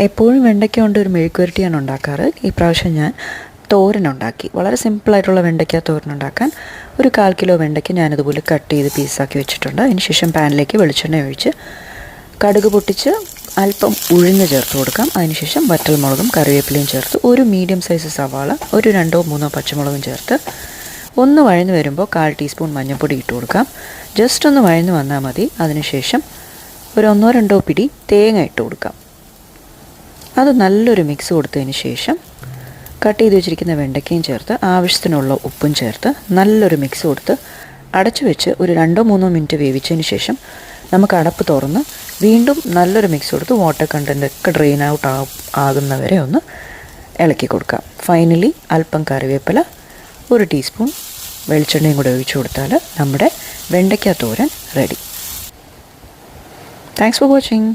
എപ്പോഴും വെണ്ടയ്ക്ക കൊണ്ട് ഒരു മെഴുക്കുവരട്ടിയാണ് ഉണ്ടാക്കാറ്. ഈ പ്രാവശ്യം ഞാൻ തോരനുണ്ടാക്കി. വളരെ സിമ്പിളായിട്ടുള്ള വെണ്ടയ്ക്ക തോരനുണ്ടാക്കാൻ ഒരു 1/4 കിലോ വെണ്ടയ്ക്ക ഞാനിതുപോലെ കട്ട് ചെയ്ത് പീസാക്കി വെച്ചിട്ടുണ്ട്. അതിനുശേഷം പാനിലേക്ക് വെളിച്ചെണ്ണ ഒഴിച്ച് കടുക് പൊട്ടിച്ച് അല്പം ഉഴുന്ന് ചേർത്ത് കൊടുക്കാം. അതിനുശേഷം വറ്റൽമുളകും കറിവേപ്പിലയും ചേർത്ത് ഒരു മീഡിയം സൈസ് സവാള, ഒരു 2-3 പച്ചമുളകും ചേർത്ത് ഒന്ന് വഴന്ന് വരുമ്പോൾ 1/4 ടീസ്പൂൺ മഞ്ഞൾപ്പൊടി ഇട്ട് കൊടുക്കാം. ജസ്റ്റ് ഒന്ന് വഴന്ന് വന്നാൽ മതി. അതിനുശേഷം ഒരു 1-2 പിടി തേങ്ങ ഇട്ട് കൊടുക്കാം. അത് നല്ലൊരു മിക്സ് കൊടുത്തതിന് ശേഷം കട്ട് ചെയ്ത് വെച്ചിരിക്കുന്ന വെണ്ടയ്ക്കയും ചേർത്ത് ആവശ്യത്തിനുള്ള ഉപ്പും ചേർത്ത് നല്ലൊരു മിക്സ് കൊടുത്ത് അടച്ചു വെച്ച് ഒരു 2-3 മിനിറ്റ് വേവിച്ചതിന് ശേഷം നമുക്ക് അടപ്പ് തുറന്ന് വീണ്ടും നല്ലൊരു മിക്സ് കൊടുത്ത് വാട്ടർ കണ്ടൻറ്റൊക്കെ ഡ്രെയിൻ ഔട്ട് ആകുന്നവരെ ഒന്ന് ഇളക്കി കൊടുക്കാം. ഫൈനലി അല്പം കറിവേപ്പില, 1 ടീസ്പൂൺ വെളിച്ചെണ്ണയും കൂടെ ഒഴിച്ചു കൊടുത്താൽ നമ്മുടെ വെണ്ടയ്ക്ക തോരൻ റെഡി. Thanks for watching.